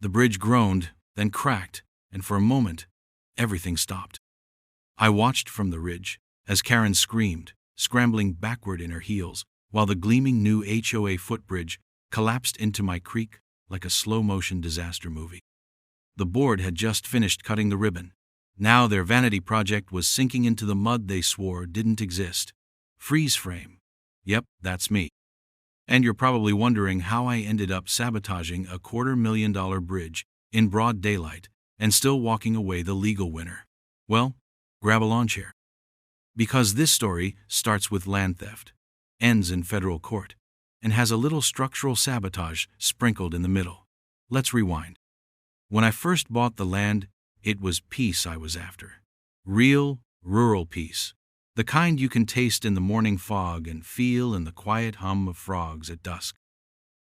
The bridge groaned, then cracked, and for a moment, everything stopped. I watched from the ridge as Karen screamed, scrambling backward in her heels, while the gleaming new HOA footbridge collapsed into my creek like a slow-motion disaster movie. The board had just finished cutting the ribbon. Now their vanity project was sinking into the mud they swore didn't exist. Freeze frame. Yep, that's me. And you're probably wondering how I ended up sabotaging a $250,000 bridge in broad daylight and still walking away the legal winner. Well, grab a lawn chair. Because this story starts with land theft, ends in federal court, and has a little structural sabotage sprinkled in the middle. Let's rewind. When I first bought the land, it was peace I was after. Real, rural peace. The kind you can taste in the morning fog and feel in the quiet hum of frogs at dusk.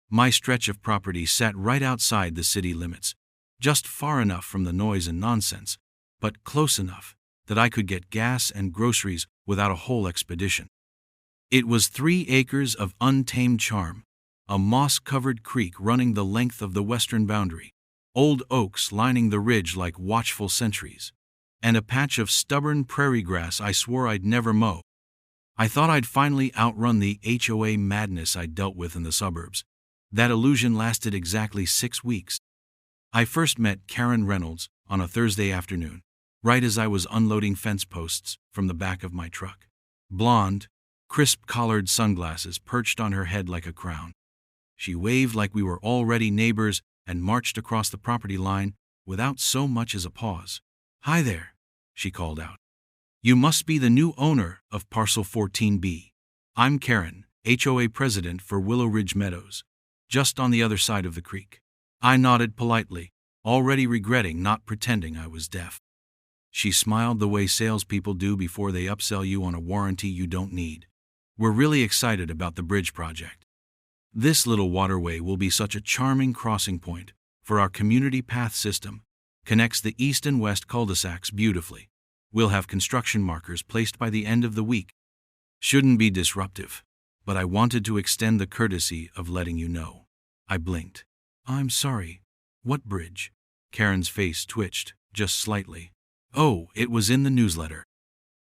My stretch of property sat right outside the city limits, just far enough from the noise and nonsense, but close enough that I could get gas and groceries without a whole expedition. It was 3 acres of untamed charm, a moss-covered creek running the length of the western boundary, old oaks lining the ridge like watchful sentries, and a patch of stubborn prairie grass I swore I'd never mow. I thought I'd finally outrun the HOA madness I'd dealt with in the suburbs. That illusion lasted exactly 6 weeks. I first met Karen Reynolds on a Thursday afternoon, right as I was unloading fence posts from the back of my truck. Blonde, crisp-collared sunglasses perched on her head like a crown. She waved like we were already neighbors and marched across the property line without so much as a pause. "Hi there," she called out. "You must be the new owner of Parcel 14B. I'm Karen, HOA president for Willow Ridge Meadows, just on the other side of the creek." I nodded politely, already regretting not pretending I was deaf. She smiled the way salespeople do before they upsell you on a warranty you don't need. "We're really excited about the bridge project. This little waterway will be such a charming crossing point for our community path system. Connects the east and west cul-de-sacs beautifully. We'll have construction markers placed by the end of the week. Shouldn't be disruptive, but I wanted to extend the courtesy of letting you know." I blinked. "I'm sorry. What bridge?" Karen's face twitched, just slightly. "Oh, it was in the newsletter.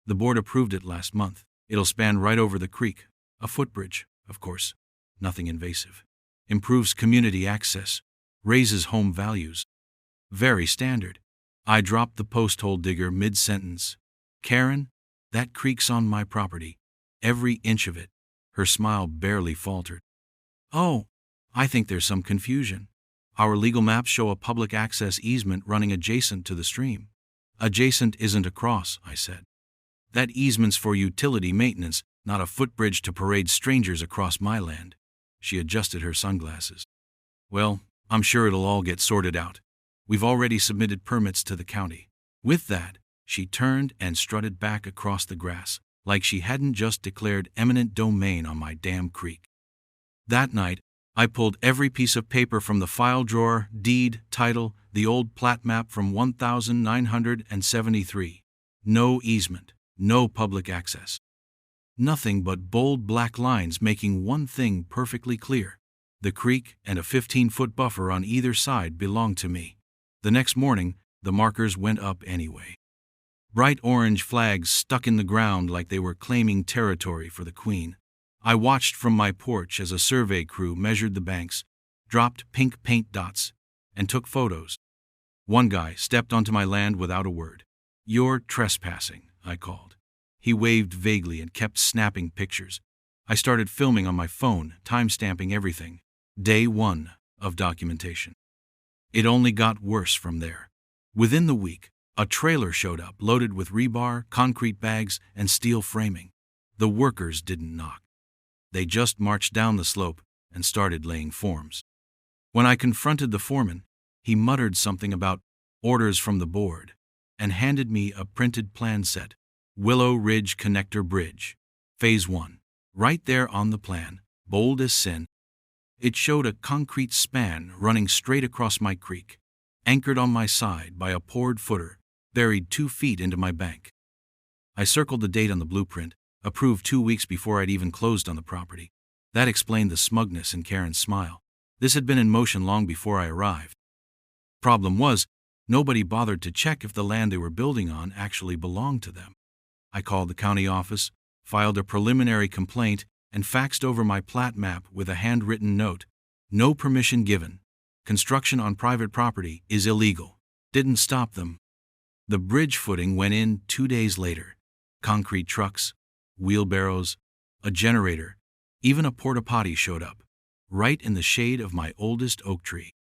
The board approved it last month. It'll span right over the creek. A footbridge, of course. Nothing invasive. Improves community access. Raises home values. Very standard." I dropped the post-hole digger mid-sentence. "Karen, that creek's on my property. Every inch of it." Her smile barely faltered. "Oh, I think there's some confusion. Our legal maps show a public access easement running adjacent to the stream." "Adjacent isn't across," I said. "That easement's for utility maintenance, not a footbridge to parade strangers across my land." She adjusted her sunglasses. "Well, I'm sure it'll all get sorted out. We've already submitted permits to the county." With that, she turned and strutted back across the grass, like she hadn't just declared eminent domain on my damn creek. That night, I pulled every piece of paper from the file drawer, deed, title, the old plat map from 1973. No easement, no public access. Nothing but bold black lines making one thing perfectly clear. The creek and a 15-foot buffer on either side belonged to me. The next morning, the markers went up anyway. Bright orange flags stuck in the ground like they were claiming territory for the Queen. I watched from my porch as a survey crew measured the banks, dropped pink paint dots, and took photos. One guy stepped onto my land without a word. "You're trespassing," I called. He waved vaguely and kept snapping pictures. I started filming on my phone, time-stamping everything. Day 1 of documentation. It only got worse from there. Within the week, a trailer showed up loaded with rebar, concrete bags, and steel framing. The workers didn't knock. They just marched down the slope and started laying forms. When I confronted the foreman, he muttered something about orders from the board and handed me a printed plan set. Willow Ridge Connector Bridge, Phase 1. Right there on the plan, bold as sin, it showed a concrete span running straight across my creek, anchored on my side by a poured footer, buried 2 feet into my bank. I circled the date on the blueprint, approved 2 weeks before I'd even closed on the property. That explained the smugness in Karen's smile. This had been in motion long before I arrived. Problem was, nobody bothered to check if the land they were building on actually belonged to them. I called the county office, filed a preliminary complaint, and faxed over my plat map with a handwritten note. No permission given. Construction on private property is illegal. Didn't stop them. The bridge footing went in 2 days later. Concrete trucks, wheelbarrows, a generator, even a porta-potty showed up, right in the shade of my oldest oak tree.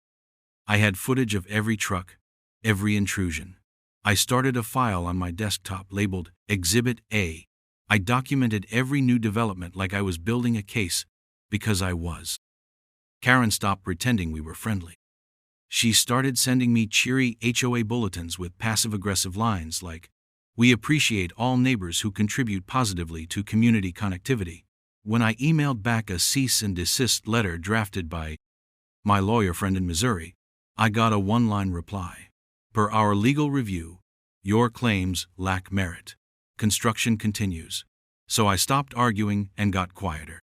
I had footage of every truck, every intrusion. I started a file on my desktop labeled Exhibit A. I documented every new development like I was building a case, because I was. Karen stopped pretending we were friendly. She started sending me cheery HOA bulletins with passive-aggressive lines like, "We appreciate all neighbors who contribute positively to community connectivity." When I emailed back a cease and desist letter drafted by my lawyer friend in Missouri, I got a one-line reply. Per our legal review, your claims lack merit. Construction continues. So I stopped arguing and got quieter.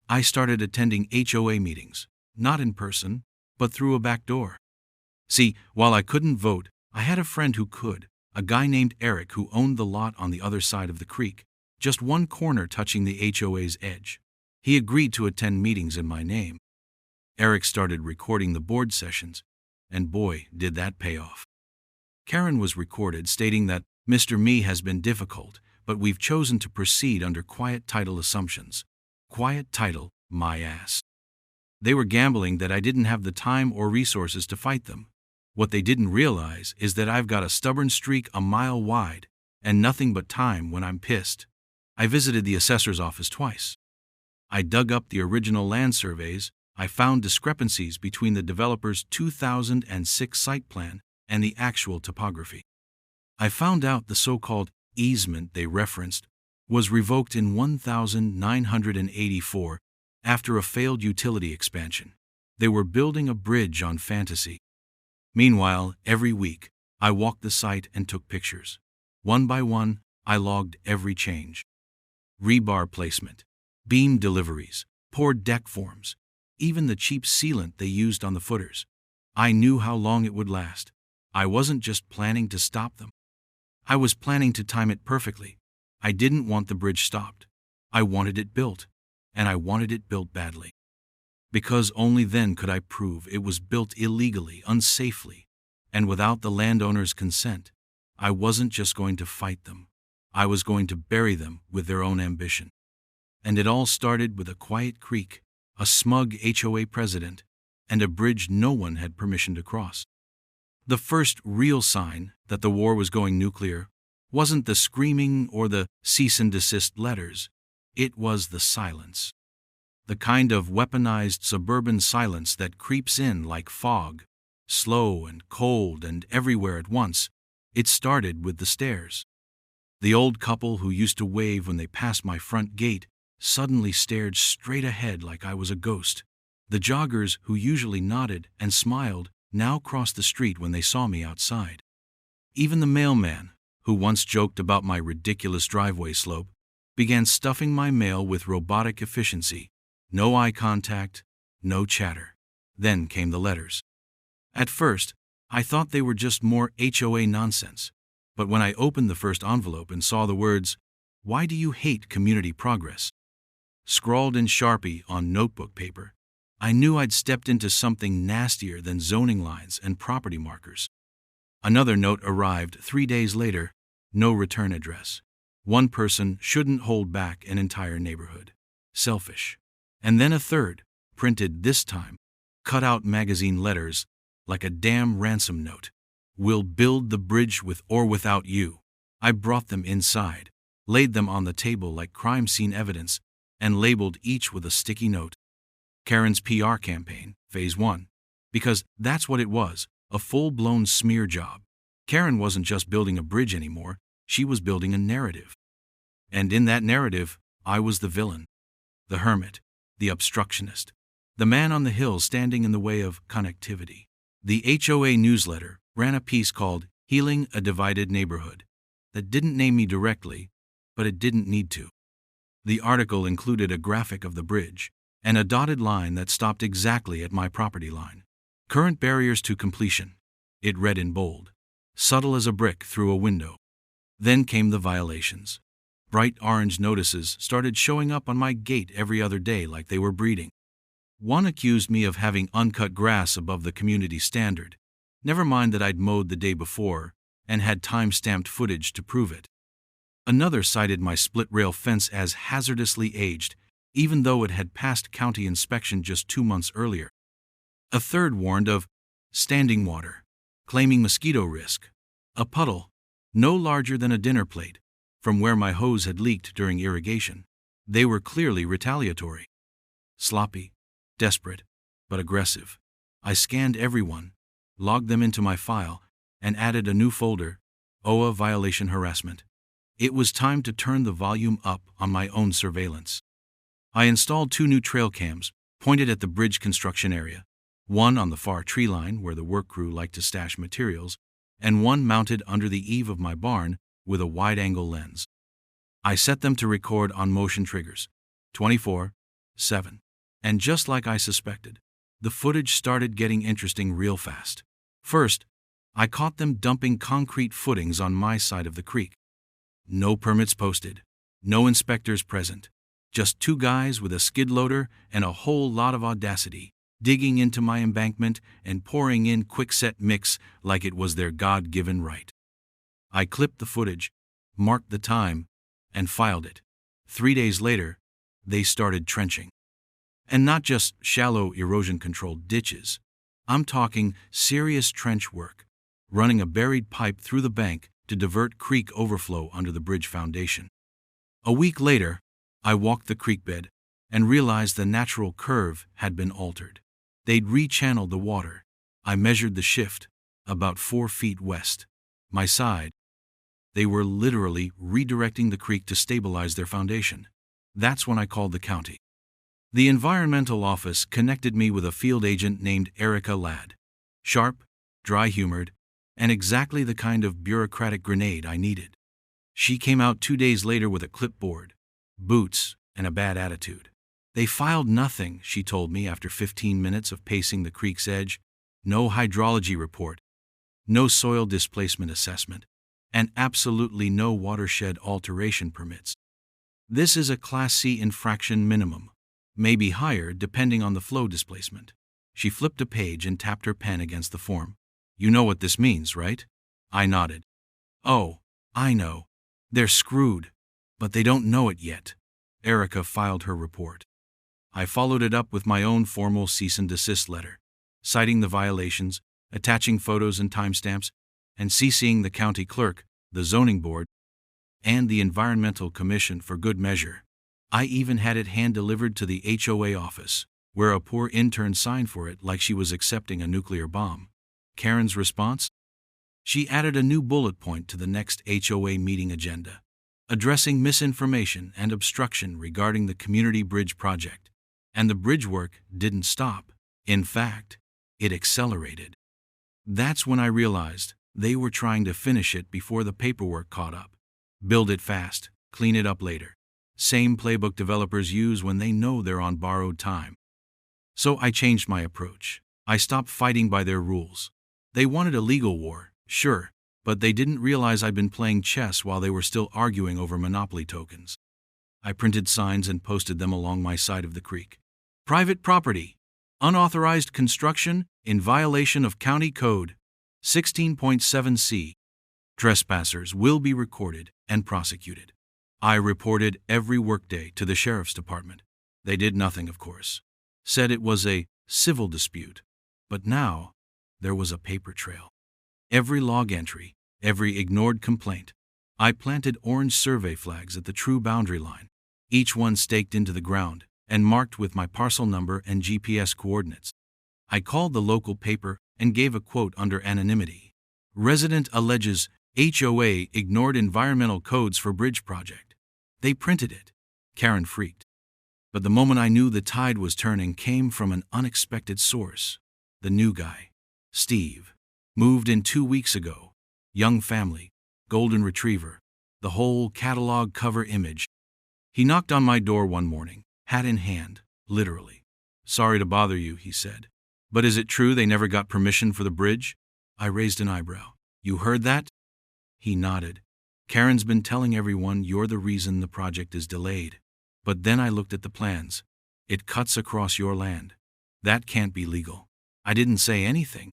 I started attending HOA meetings, not in person, but through a back door. See, while I couldn't vote, I had a friend who could, a guy named Eric who owned the lot on the other side of the creek, just one corner touching the HOA's edge. He agreed to attend meetings in my name. Eric started recording the board sessions, and boy, did that pay off. Karen was recorded stating that Mr. Me has been difficult, but we've chosen to proceed under quiet title assumptions. Quiet title, my ass. They were gambling that I didn't have the time or resources to fight them. What they didn't realize is that I've got a stubborn streak a mile wide, and nothing but time when I'm pissed. I visited the assessor's office twice. I dug up the original land surveys. I found discrepancies between the developer's 2006 site plan and the actual topography. I found out the so-called easement they referenced was revoked in 1984 after a failed utility expansion. They were building a bridge on Fantasy. Meanwhile, every week, I walked the site and took pictures. One by one, I logged every change. Rebar placement, beam deliveries, poured deck forms, even the cheap sealant they used on the footers. I knew how long it would last. I wasn't just planning to stop them. I was planning to time it perfectly. I didn't want the bridge stopped. I wanted it built, and I wanted it built badly. Because only then could I prove it was built illegally, unsafely, and without the landowner's consent. I wasn't just going to fight them. I was going to bury them with their own ambition. And it all started with a quiet creek, a smug HOA president, and a bridge no one had permission to cross. The first real sign that the war was going nuclear wasn't the screaming or the cease and desist letters. It was the silence. The kind of weaponized suburban silence that creeps in like fog, slow and cold and everywhere at once. It started with the stairs. The old couple who used to wave when they passed my front gate suddenly stared straight ahead like I was a ghost. The joggers who usually nodded and smiled now crossed the street when they saw me outside. Even the mailman, who once joked about my ridiculous driveway slope, began stuffing my mail with robotic efficiency. No eye contact, no chatter. Then came the letters. At first, I thought they were just more HOA nonsense. But when I opened the first envelope and saw the words, "Why do you hate community progress?" scrawled in Sharpie on notebook paper, I knew I'd stepped into something nastier than zoning lines and property markers. Another note arrived 3 days later, no return address. One person shouldn't hold back an entire neighborhood. Selfish. And then a third, printed this time, cut out magazine letters like a damn ransom note. "We'll build the bridge with or without you." I brought them inside, laid them on the table like crime scene evidence, and labeled each with a sticky note. Karen's PR campaign, Phase 1. Because that's what it was, a full-blown smear job. Karen wasn't just building a bridge anymore, she was building a narrative. And in that narrative, I was the villain. The hermit, the obstructionist, the man on the hill standing in the way of connectivity. The HOA newsletter ran a piece called "Healing a Divided Neighborhood" that didn't name me directly, but it didn't need to. The article included a graphic of the bridge and a dotted line that stopped exactly at my property line. Current barriers to completion. It read in bold, subtle as a brick through a window. Then came the violations. Bright orange notices started showing up on my gate every other day like they were breeding. One accused me of having uncut grass above the community standard, never mind that I'd mowed the day before and had time-stamped footage to prove it. Another cited my split-rail fence as hazardously aged, even though it had passed county inspection just 2 months earlier. A third warned of standing water, claiming mosquito risk, a puddle, no larger than a dinner plate, from where my hose had leaked during irrigation. They were clearly retaliatory. Sloppy, desperate, but aggressive. I scanned everyone, logged them into my file, and added a new folder, HOA violation harassment. It was time to turn the volume up on my own surveillance. I installed 2 new trail cams, pointed at the bridge construction area, one on the far tree line where the work crew liked to stash materials, and one mounted under the eave of my barn with a wide-angle lens. I set them to record on motion triggers, 24/7. And just like I suspected, the footage started getting interesting real fast. First, I caught them dumping concrete footings on my side of the creek. No permits posted, no inspectors present, just 2 guys with a skid loader and a whole lot of audacity, digging into my embankment and pouring in quickset mix like it was their God-given right. I clipped the footage, marked the time, and filed it. 3 days later, they started trenching. And not just shallow erosion-controlled ditches. I'm talking serious trench work, running a buried pipe through the bank to divert creek overflow under the bridge foundation. A week later, I walked the creek bed and realized the natural curve had been altered. They'd rechanneled the water. I measured the shift, about 4 feet west. My side. They were literally redirecting the creek to stabilize their foundation. That's when I called the county. The environmental office connected me with a field agent named Erica Ladd. Sharp, dry-humored, and exactly the kind of bureaucratic grenade I needed. She came out 2 days later with a clipboard, boots, and a bad attitude. They filed nothing, she told me after 15 minutes of pacing the creek's edge, no hydrology report, no soil displacement assessment, and absolutely no watershed alteration permits. This is a Class C infraction minimum, maybe higher depending on the flow displacement. She flipped a page and tapped her pen against the form. You know what this means, right? I nodded. Oh, I know. They're screwed, but they don't know it yet. Erica filed her report. I followed it up with my own formal cease and desist letter, citing the violations, attaching photos and timestamps, and CCing the county clerk, the zoning board, and the Environmental Commission for good measure. I even had it hand-delivered to the HOA office, where a poor intern signed for it like she was accepting a nuclear bomb. Karen's response? She added a new bullet point to the next HOA meeting agenda, addressing misinformation and obstruction regarding the community bridge project. And the bridge work didn't stop. In fact, it accelerated. That's when I realized they were trying to finish it before the paperwork caught up. Build it fast, clean it up later. Same playbook developers use when they know they're on borrowed time. So I changed my approach. I stopped fighting by their rules. They wanted a legal war, sure, but they didn't realize I'd been playing chess while they were still arguing over monopoly tokens. I printed signs and posted them along my side of the creek. Private property. Unauthorized construction in violation of County Code 16.7c. Trespassers will be recorded and prosecuted. I reported every workday to the sheriff's department. They did nothing, of course. Said it was a civil dispute. But now, there was a paper trail. Every log entry, every ignored complaint. I planted orange survey flags at the true boundary line, each one staked into the ground and marked with my parcel number and GPS coordinates. I called the local paper and gave a quote under anonymity. Resident alleges HOA ignored environmental codes for bridge project. They printed it. Karen freaked. But the moment I knew the tide was turning came from an unexpected source. The new guy, Steve, moved in 2 weeks ago. Young family, golden retriever, the whole catalog cover image. He knocked on my door one morning, hat in hand, literally. Sorry to bother you, he said. But is it true they never got permission for the bridge? I raised an eyebrow. You heard that? He nodded. Karen's been telling everyone you're the reason the project is delayed. But then I looked at the plans. It cuts across your land. That can't be legal. I didn't say anything.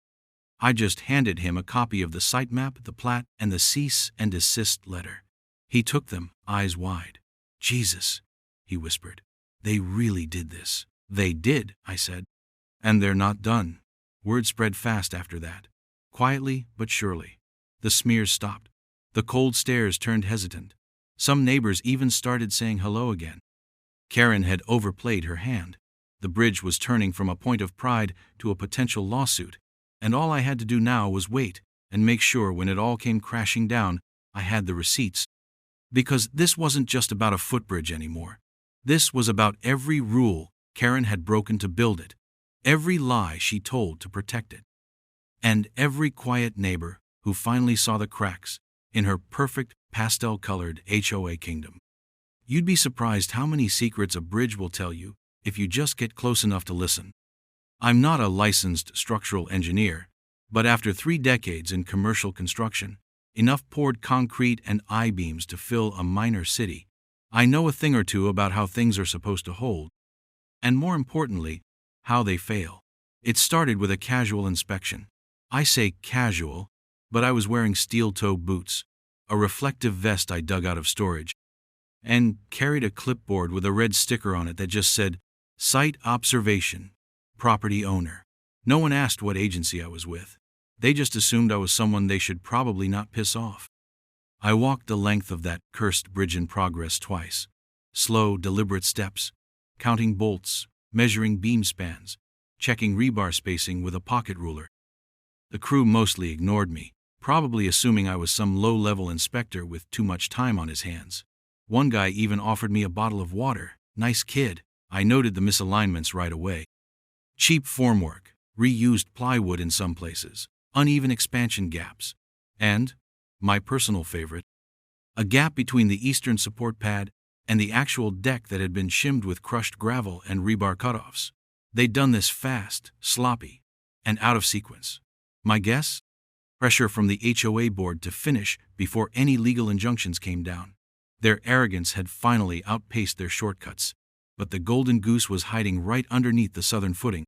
I just handed him a copy of the site map, the plat, and the cease and desist letter. He took them, eyes wide. Jesus, he whispered. They really did this. They did, I said. And they're not done. Word spread fast after that. Quietly but surely. The smears stopped. The cold stares turned hesitant. Some neighbors even started saying hello again. Karen had overplayed her hand. The bridge was turning from a point of pride to a potential lawsuit, and all I had to do now was wait and make sure when it all came crashing down, I had the receipts. Because this wasn't just about a footbridge anymore. This was about every rule Karen had broken to build it, every lie she told to protect it, and every quiet neighbor who finally saw the cracks in her perfect pastel-colored HOA kingdom. You'd be surprised how many secrets a bridge will tell you if you just get close enough to listen. I'm not a licensed structural engineer, but after 3 decades in commercial construction, enough poured concrete and I-beams to fill a minor city, I know a thing or two about how things are supposed to hold, and more importantly, how they fail. It started with a casual inspection. I say casual, but I was wearing steel-toe boots, a reflective vest I dug out of storage, and carried a clipboard with a red sticker on it that just said, Site Observation, Property Owner. No one asked what agency I was with. They just assumed I was someone they should probably not piss off. I walked the length of that cursed bridge in progress twice. Slow, deliberate steps, counting bolts, measuring beam spans, checking rebar spacing with a pocket ruler. The crew mostly ignored me, probably assuming I was some low-level inspector with too much time on his hands. One guy even offered me a bottle of water. Nice kid. I noted the misalignments right away. Cheap formwork, reused plywood in some places, uneven expansion gaps, and, my personal favorite, a gap between the eastern support pad and the actual deck that had been shimmed with crushed gravel and rebar cutoffs. They'd done this fast, sloppy, and out of sequence. My guess? Pressure from the HOA board to finish before any legal injunctions came down. Their arrogance had finally outpaced their shortcuts, but the golden goose was hiding right underneath the southern footing.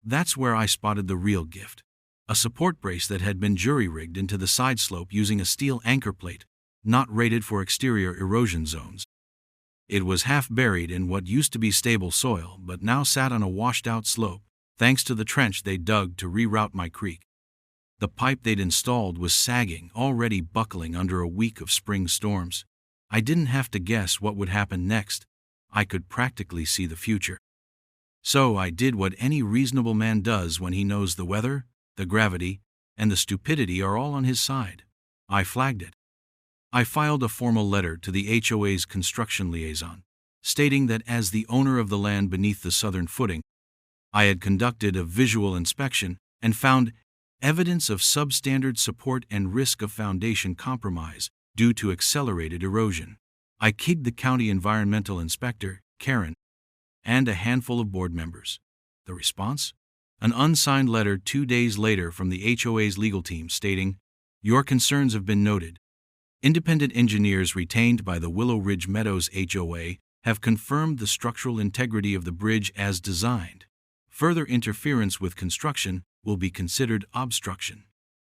That's where I spotted the real gift. A support brace that had been jury-rigged into the side slope using a steel anchor plate, not rated for exterior erosion zones. It was half buried in what used to be stable soil, but now sat on a washed-out slope, thanks to the trench they dug to reroute my creek. The pipe they'd installed was sagging, already buckling under a week of spring storms. I didn't have to guess what would happen next. I could practically see the future. So I did what any reasonable man does when he knows the weather, the gravity, and the stupidity are all on his side. I flagged it. I filed a formal letter to the HOA's construction liaison, stating that as the owner of the land beneath the southern footing, I had conducted a visual inspection and found evidence of substandard support and risk of foundation compromise due to accelerated erosion. I kicked the county environmental inspector, Karen, and a handful of board members. The response? An unsigned letter 2 days later from the HOA's legal team stating, Your concerns have been noted. Independent engineers retained by the Willow Ridge Meadows HOA have confirmed the structural integrity of the bridge as designed. Further interference with construction will be considered obstruction.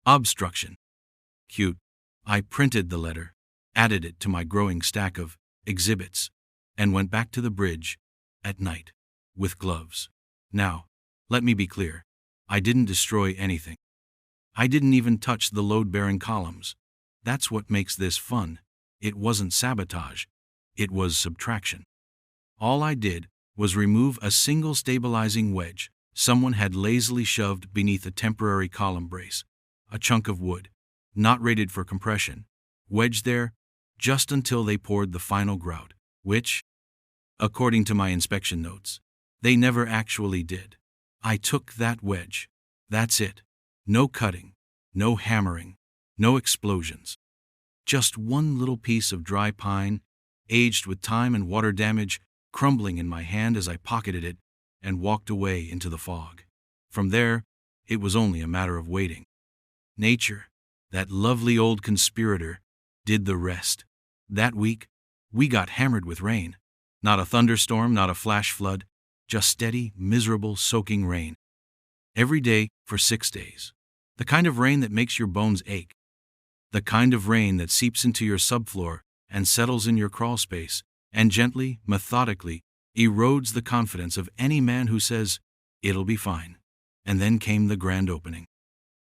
Obstruction. Cute. I printed the letter, added it to my growing stack of exhibits, and went back to the bridge at night with gloves. Now, let me be clear. I didn't destroy anything. I didn't even touch the load-bearing columns. That's what makes this fun. It wasn't sabotage. It was subtraction. All I did was remove a single stabilizing wedge someone had lazily shoved beneath a temporary column brace, a chunk of wood, not rated for compression, wedged there just until they poured the final grout, which, according to my inspection notes, they never actually did. I took that wedge. That's it. No cutting, no hammering, no explosions. Just one little piece of dry pine, aged with time and water damage, crumbling in my hand as I pocketed it and walked away into the fog. From there, it was only a matter of waiting. Nature, that lovely old conspirator, did the rest. That week, we got hammered with rain. Not a thunderstorm, not a flash flood, just steady, miserable, soaking rain. Every day for 6 days. The kind of rain that makes your bones ache. The kind of rain that seeps into your subfloor and settles in your crawl space and gently, methodically, erodes the confidence of any man who says, "It'll be fine." And then came the grand opening.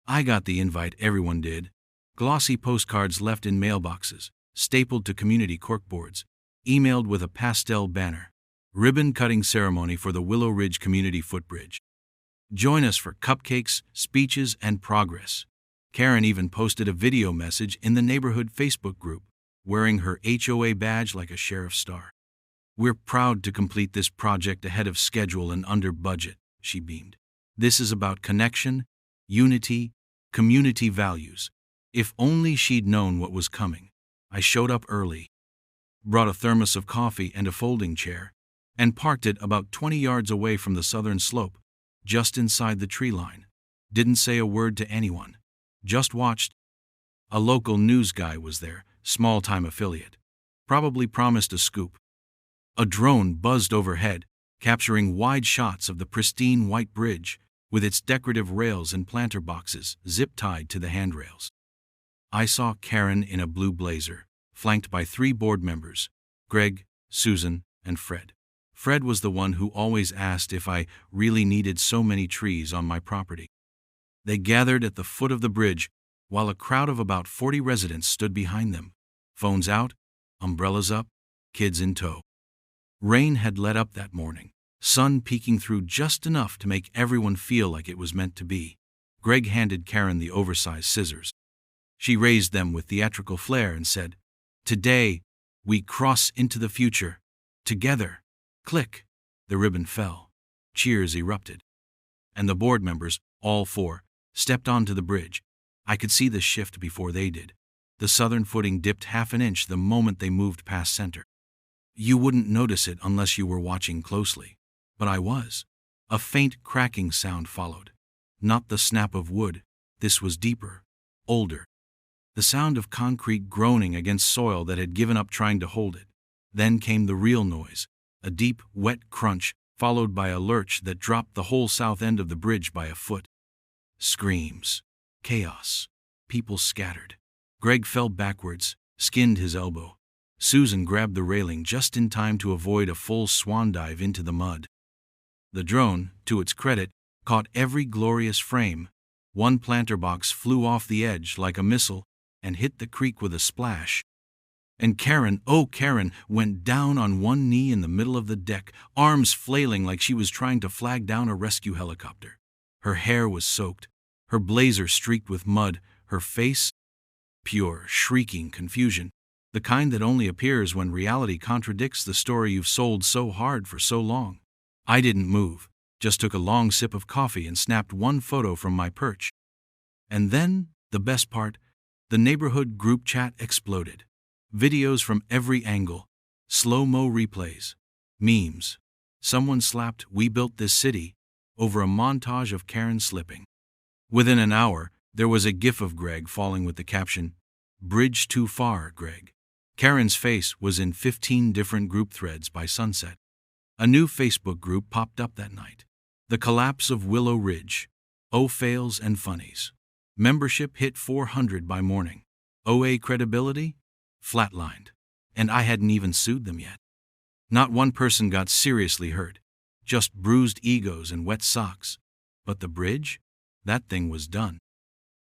I got the invite, everyone did. Glossy postcards left in mailboxes, stapled to community corkboards, emailed with a pastel banner. Ribbon-cutting ceremony for the Willow Ridge Community Footbridge. Join us for cupcakes, speeches, and progress. Karen even posted a video message in the neighborhood Facebook group, wearing her HOA badge like a sheriff's star. "We're proud to complete this project ahead of schedule and under budget," she beamed. "This is about connection, unity, community values." If only she'd known what was coming. I showed up early, brought a thermos of coffee and a folding chair, and parked it about 20 yards away from the southern slope, just inside the tree line. Didn't say a word to anyone. Just watched. A local news guy was there, small-time affiliate. Probably promised a scoop. A drone buzzed overhead, capturing wide shots of the pristine white bridge, with its decorative rails and planter boxes zip-tied to the handrails. I saw Karen in a blue blazer, flanked by 3 board members, Greg, Susan, and Fred. Fred was the one who always asked if I really needed so many trees on my property. They gathered at the foot of the bridge, while a crowd of about 40 residents stood behind them, phones out, umbrellas up, kids in tow. Rain had let up that morning, sun peeking through just enough to make everyone feel like it was meant to be. Greg handed Karen the oversized scissors. She raised them with theatrical flair and said, "Today, we cross into the future. Together." Click. The ribbon fell. Cheers erupted. And the board members, all 4, stepped onto the bridge. I could see the shift before they did. The southern footing dipped half an inch the moment they moved past center. You wouldn't notice it unless you were watching closely. But I was. A faint cracking sound followed. Not the snap of wood. This was deeper, older. The sound of concrete groaning against soil that had given up trying to hold it. Then came the real noise, a deep, wet crunch, followed by a lurch that dropped the whole south end of the bridge by a foot. Screams. Chaos. People scattered. Greg fell backwards, skinned his elbow. Susan grabbed the railing just in time to avoid a full swan dive into the mud. The drone, to its credit, caught every glorious frame. One planter box flew off the edge like a missile and hit the creek with a splash. And Karen, went down on one knee in the middle of the deck, arms flailing like she was trying to flag down a rescue helicopter. Her hair was soaked, her blazer streaked with mud, her face pure, shrieking confusion, the kind that only appears when reality contradicts the story you've sold so hard for so long. I didn't move, just took a long sip of coffee and snapped one photo from my perch. And then, the best part, the neighborhood group chat exploded. Videos from every angle, slow-mo replays, memes. Someone slapped "We built this city" over a montage of Karen slipping. Within an hour, there was a gif of Greg falling with the caption, "Bridge too far, Greg." Karen's face was in 15 different group threads by sunset. A new Facebook group popped up that night. The Collapse of Willow Ridge. Fails and funnies. Membership hit 400 by morning. OA credibility? Flatlined. And I hadn't even sued them yet. Not one person got seriously hurt. Just bruised egos and wet socks. But the bridge? That thing was done.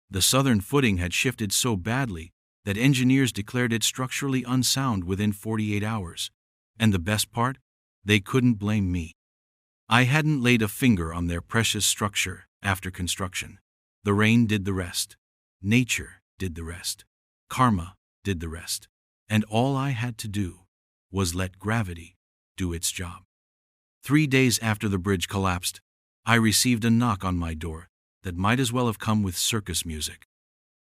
The southern footing had shifted so badly that engineers declared it structurally unsound within 48 hours. And the best part? They couldn't blame me. I hadn't laid a finger on their precious structure after construction. The rain did the rest. Nature did the rest. Karma did the rest. And all I had to do was let gravity do its job. 3 days after the bridge collapsed, I received a knock on my door that might as well have come with circus music.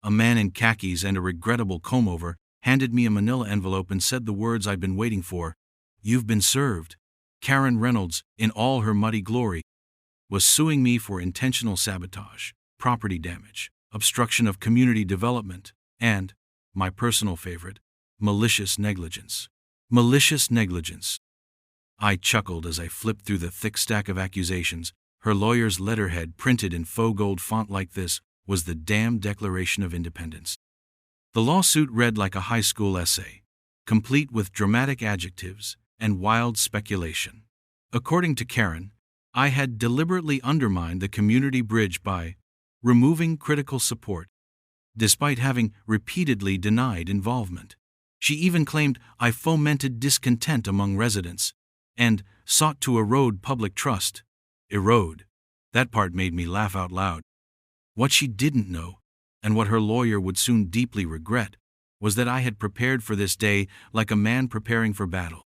A man in khakis and a regrettable comb-over handed me a manila envelope and said the words I'd been waiting for. "You've been served." Karen Reynolds, in all her muddy glory, was suing me for intentional sabotage, property damage, obstruction of community development, and, my personal favorite, malicious negligence. Malicious negligence. I chuckled as I flipped through the thick stack of accusations. Her lawyer's letterhead, printed in faux gold font like this, was the damn Declaration of Independence. The lawsuit read like a high school essay, complete with dramatic adjectives and wild speculation. According to Karen, I had deliberately undermined the community bridge by removing critical support, despite having repeatedly denied involvement. She even claimed I fomented discontent among residents and sought to erode public trust. Erode. That part made me laugh out loud. What she didn't know, and what her lawyer would soon deeply regret, was that I had prepared for this day like a man preparing for battle.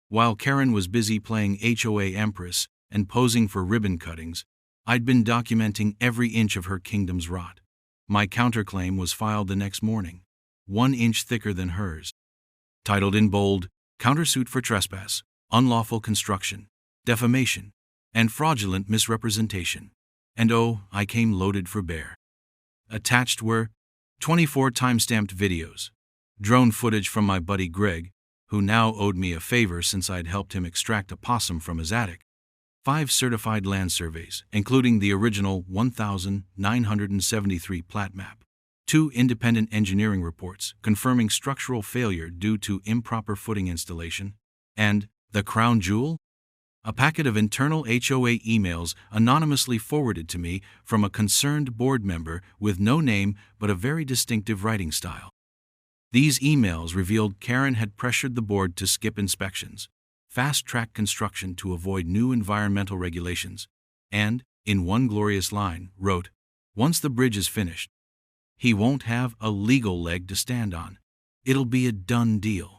While Karen was busy playing HOA Empress and posing for ribbon cuttings, I'd been documenting every inch of her kingdom's rot. My counterclaim was filed the next morning, 1 inch thicker than hers. Titled in bold, Countersuit for Trespass, Unlawful Construction, Defamation, and Fraudulent Misrepresentation. And oh, I came loaded for bear. Attached were 24 time-stamped videos, drone footage from my buddy Greg, who now owed me a favor since I'd helped him extract a possum from his attic, 5 certified land surveys, including the original 1973 plat map, 2 independent engineering reports confirming structural failure due to improper footing installation, and, the crown jewel, a packet of internal HOA emails anonymously forwarded to me from a concerned board member with no name but a very distinctive writing style. These emails revealed Karen had pressured the board to skip inspections, fast-track construction to avoid new environmental regulations, and, in one glorious line, wrote, "Once the bridge is finished, he won't have a legal leg to stand on. It'll be a done deal."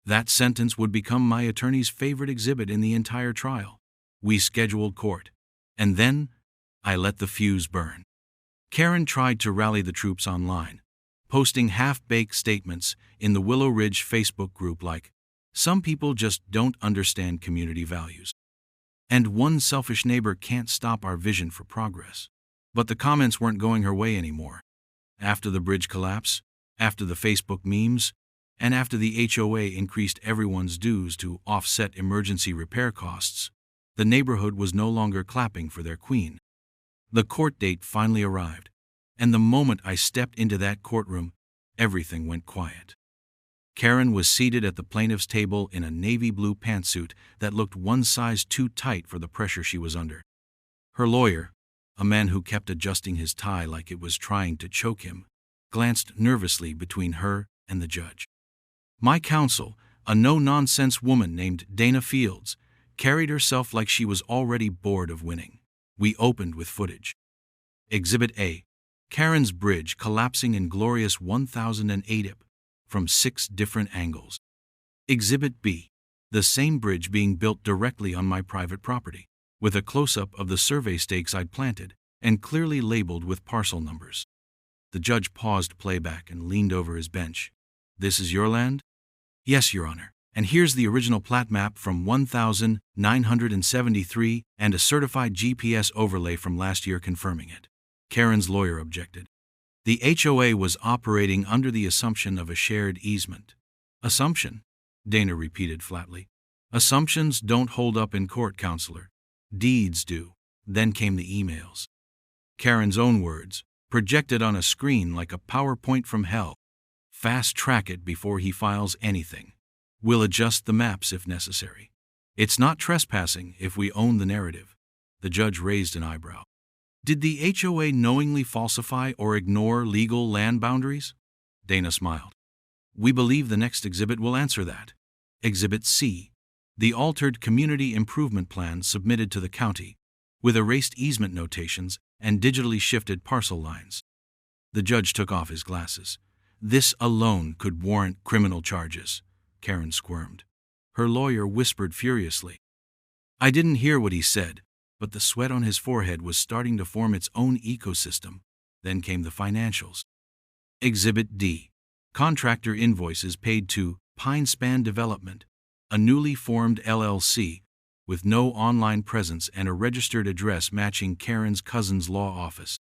That sentence would become my attorney's favorite exhibit in the entire trial. We scheduled court. And then, I let the fuse burn. Karen tried to rally the troops online, posting half-baked statements in the Willow Ridge Facebook group like, "Some people just don't understand community values," and "One selfish neighbor can't stop our vision for progress." But the comments weren't going her way anymore. After the bridge collapse, after the Facebook memes, and after the HOA increased everyone's dues to offset emergency repair costs, the neighborhood was no longer clapping for their queen. The court date finally arrived, and the moment I stepped into that courtroom, everything went quiet. Karen was seated at the plaintiff's table in a navy blue pantsuit that looked one size too tight for the pressure she was under. Her lawyer, a man who kept adjusting his tie like it was trying to choke him, glanced nervously between her and the judge. My counsel, a no-nonsense woman named Dana Fields, carried herself like she was already bored of winning. We opened with footage. Exhibit A, Karen's bridge collapsing in glorious 1008 from 6 different angles. Exhibit B, the same bridge being built directly on my private property, with a close-up of the survey stakes I'd planted and clearly labeled with parcel numbers. The judge paused playback and leaned over his bench. "This is your land?" "Yes, Your Honor. And here's the original plat map from 1973 and a certified GPS overlay from last year confirming it." Karen's lawyer objected. The HOA was operating under the assumption of a shared easement. "Assumption?" Dana repeated flatly. "Assumptions don't hold up in court, counselor. Deeds do." Then came the emails. Karen's own words, projected on a screen like a PowerPoint from hell. "Fast track it before he files anything. We'll adjust the maps if necessary. It's not trespassing if we own the narrative." The judge raised an eyebrow. "Did the HOA knowingly falsify or ignore legal land boundaries?" Dana smiled. "We believe the next exhibit will answer that." Exhibit C, the altered community improvement plan submitted to the county, with erased easement notations and digitally shifted parcel lines. The judge took off his glasses. "This alone could warrant criminal charges," Karen squirmed. Her lawyer whispered furiously. I didn't hear what he said, but the sweat on his forehead was starting to form its own ecosystem. Then came the financials. Exhibit D, contractor invoices paid to Pinespan Development, a newly formed LLC, with no online presence and a registered address matching Karen's cousin's law office.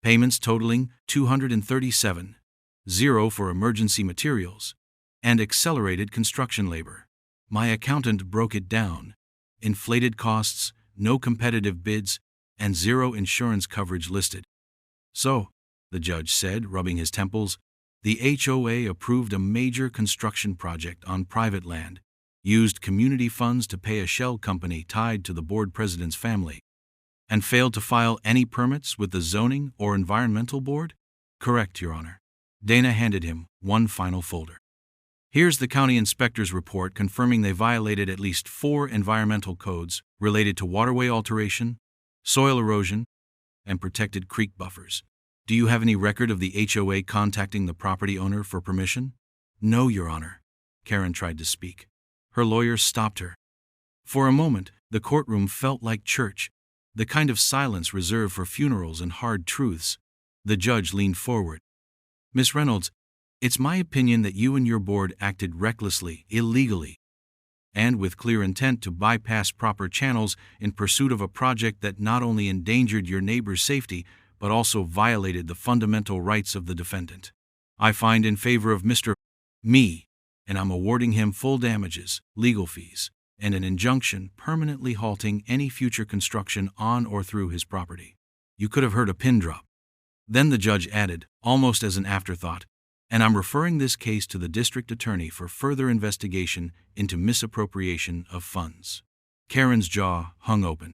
payments totaling $237,000 for emergency materials, and accelerated construction labor. My accountant broke it down. Inflated costs, no competitive bids, and zero insurance coverage listed. So, the judge said, rubbing his temples, the HOA approved a major construction project on private land, used community funds to pay a shell company tied to the board president's family, and failed to file any permits with the zoning or environmental board? Correct, Your Honor. Dana handed him one final folder. Here's the county inspector's report confirming they violated at least 4 environmental codes related to waterway alteration, soil erosion, and protected creek buffers. Do you have any record of the HOA contacting the property owner for permission? No, Your Honor. Karen tried to speak. Her lawyer stopped her. For a moment, the courtroom felt like church, the kind of silence reserved for funerals and hard truths. The judge leaned forward. Miss Reynolds, it's my opinion that you and your board acted recklessly, illegally, and with clear intent to bypass proper channels in pursuit of a project that not only endangered your neighbor's safety, but also violated the fundamental rights of the defendant. I find in favor of Mr. Me, and I'm awarding him full damages, legal fees, and an injunction permanently halting any future construction on or through his property. You could have heard a pin drop. Then the judge added, almost as an afterthought, and I'm referring this case to the district attorney for further investigation into misappropriation of funds. Karen's jaw hung open.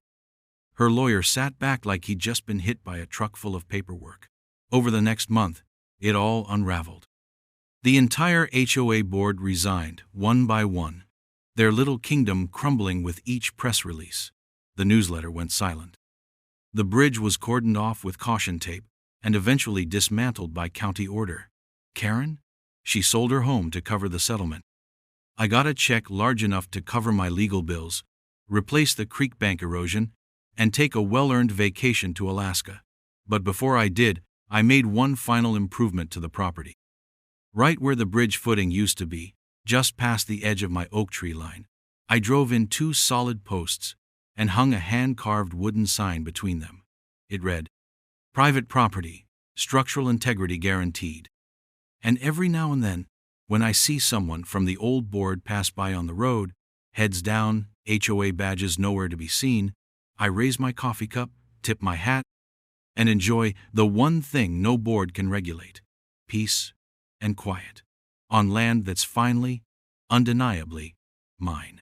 Her lawyer sat back like he'd just been hit by a truck full of paperwork. Over the next month, it all unraveled. The entire HOA board resigned, one by one, their little kingdom crumbling with each press release. The newsletter went silent. The bridge was cordoned off with caution tape and eventually dismantled by county order. Karen? She sold her home to cover the settlement. I got a check large enough to cover my legal bills, replace the creek bank erosion, and take a well-earned vacation to Alaska. But before I did, I made one final improvement to the property. Right where the bridge footing used to be, just past the edge of my oak tree line, I drove in 2 solid posts and hung a hand-carved wooden sign between them. It read, "Private property, structural integrity guaranteed." And every now and then, when I see someone from the old board pass by on the road, heads down, HOA badges nowhere to be seen, I raise my coffee cup, tip my hat, and enjoy the one thing no board can regulate: peace and quiet, on land that's finally, undeniably, mine.